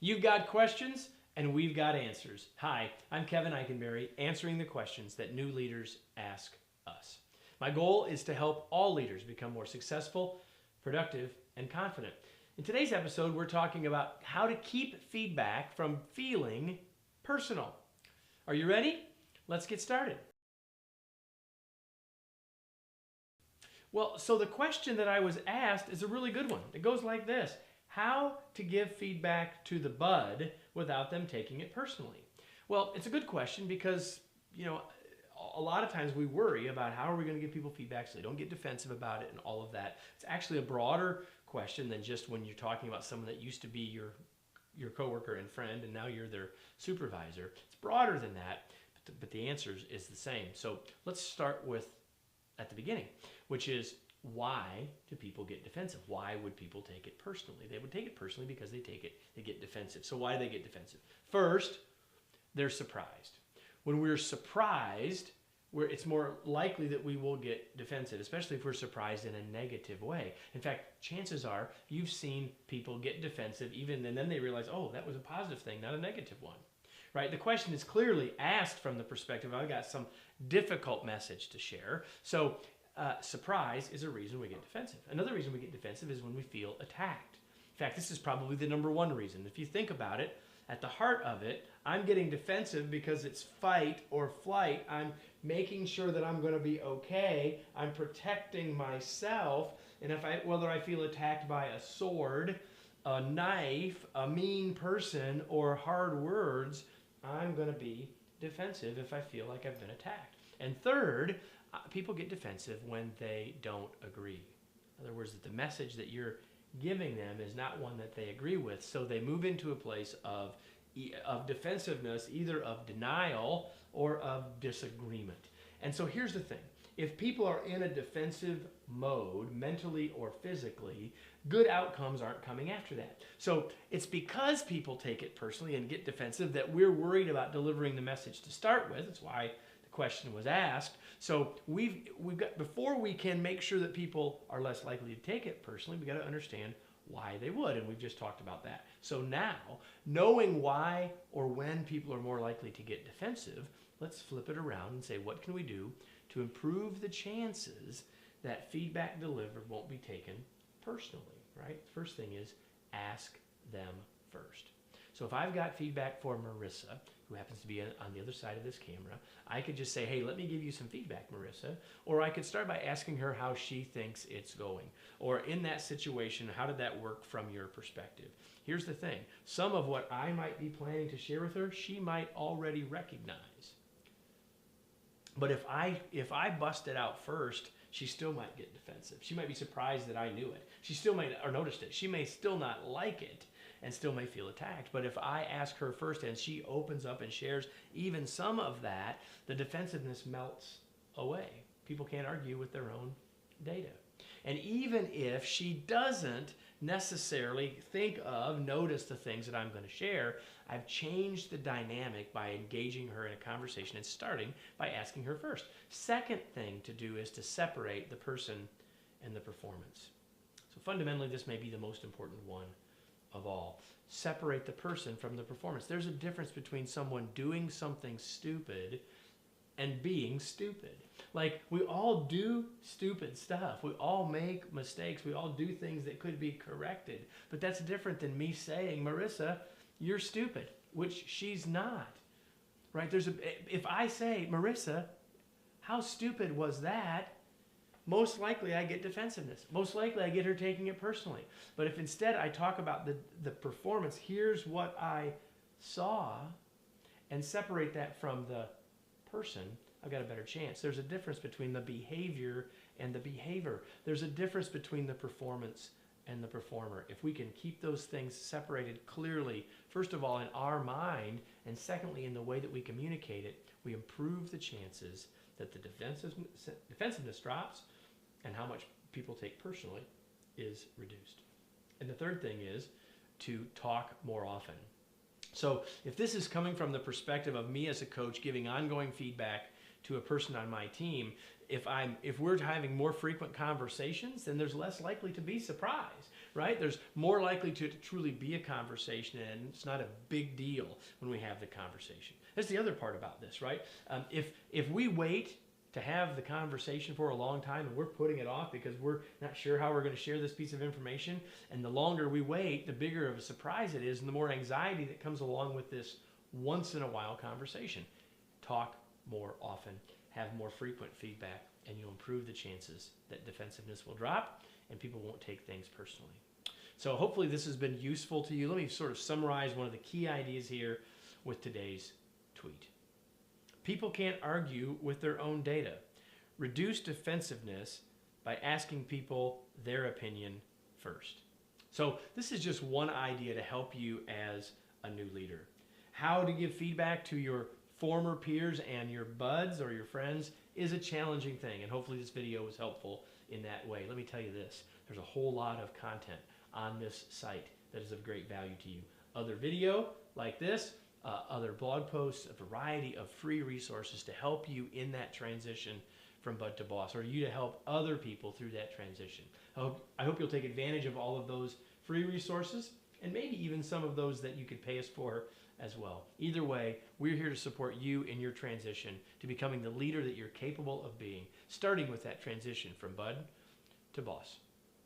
You've got questions, and we've got answers. Hi, I'm Kevin Eikenberry, answering the questions that new leaders ask us. My goal is to help all leaders become more successful, productive, and confident. In today's episode, we're talking about how to keep feedback from feeling personal. Are you ready? Let's get started. Well, so the question that I was asked is a really good one. It goes like this: how to give feedback to the bud without them taking it personally? Well, it's a good question because, a lot of times we worry about how are we going to give people feedback so they don't get defensive about it and all of that. It's actually a broader question than just when you're talking about someone that used to be your coworker and friend and now you're their supervisor. It's broader than that, but the answer is the same. So let's start with at the beginning, which is, why do people get defensive? Why would people take it personally? They would take it personally because they get defensive. So why do they get defensive? First, they're surprised. When we're surprised, it's more likely that we will get defensive, especially if we're surprised in a negative way. In fact, chances are you've seen people get defensive and then they realize, oh, that was a positive thing, not a negative one. Right? The question is clearly asked from the perspective, I've got some difficult message to share. So surprise is a reason we get defensive. Another reason we get defensive is when we feel attacked. In fact, this is probably the number one reason. If you think about it, at the heart of it, I'm getting defensive because it's fight or flight. I'm making sure that I'm going to be okay. I'm protecting myself. And whether I feel attacked by a sword, a knife, a mean person, or hard words, I'm going to be defensive if I feel like I've been attacked. And third, people get defensive when they don't agree. In other words, that the message that you're giving them is not one that they agree with, so they move into a place of defensiveness, either of denial or of disagreement. And so here's the thing. If people are in a defensive mode, mentally or physically, good outcomes aren't coming after that. So it's because people take it personally and get defensive that we're worried about delivering the message to start with. That's why the question was asked. So we've got, before we can make sure that people are less likely to take it personally, we've got to understand why they would, and we've just talked about that. So now, knowing why or when people are more likely to get defensive, let's flip it around and say, what can we do to improve the chances that feedback delivered won't be taken personally, right? The first thing is ask them first. So if I've got feedback for Marissa, who happens to be on the other side of this camera, I could just say, hey, let me give you some feedback, Marissa. Or I could start by asking her how she thinks it's going. Or in that situation, how did that work from your perspective? Here's the thing. Some of what I might be planning to share with her, she might already recognize. But if I bust it out first, she still might get defensive. She might be surprised that I knew it. She still might, or noticed it. She may still not like it and still may feel attacked. But if I ask her first and she opens up and shares even some of that, the defensiveness melts away. People can't argue with their own data. And even if she doesn't necessarily notice the things that I'm going to share, I've changed the dynamic by engaging her in a conversation and starting by asking her first. Second thing to do is to separate the person and the performance. So fundamentally, this may be the most important one of all. Separate the person from the performance. There's a difference between someone doing something stupid and being stupid. Like, we all do stupid stuff. We all make mistakes. We all do things that could be corrected. But that's different than me saying, Marissa, you're stupid, which she's not. Right? If I say, Marissa, how stupid was that? Most likely I get defensiveness. Most likely I get her taking it personally. But if instead I talk about the performance, here's what I saw, and separate that from the person, I've got a better chance. There's a difference between the behavior and the behavior. There's a difference between the performance and the performer. If we can keep those things separated clearly, first of all in our mind, and secondly in the way that we communicate it, we improve the chances that the defensiveness drops and how much people take personally is reduced. And the third thing is to talk more often. So if this is coming from the perspective of me as a coach giving ongoing feedback to a person on my team, if we're having more frequent conversations, then there's less likely to be surprise. right? There's more likely to truly be a conversation, and it's not a big deal when we have the conversation. That's the other part about this, right? If we wait to have the conversation for a long time and we're putting it off because we're not sure how we're going to share this piece of information, and the longer we wait, the bigger of a surprise it is and the more anxiety that comes along with this once in a while conversation. Talk more often, have more frequent feedback, and you'll improve the chances that defensiveness will drop and people won't take things personally. So hopefully this has been useful to you. Let me sort of summarize one of the key ideas here with today's tweet. People can't argue with their own data. Reduce defensiveness by asking people their opinion first. So this is just one idea to help you as a new leader. How to give feedback to your former peers and your buds or your friends is a challenging thing, and hopefully this video was helpful in that way. Let me tell you this, there's a whole lot of content on this site that is of great value to you. Other video like this, other blog posts, a variety of free resources to help you in that transition from bud to boss, or you to help other people through that transition. I hope you'll take advantage of all of those free resources, and maybe even some of those that you could pay us for as well. Either way, we're here to support you in your transition to becoming the leader that you're capable of being, starting with that transition from bud to boss.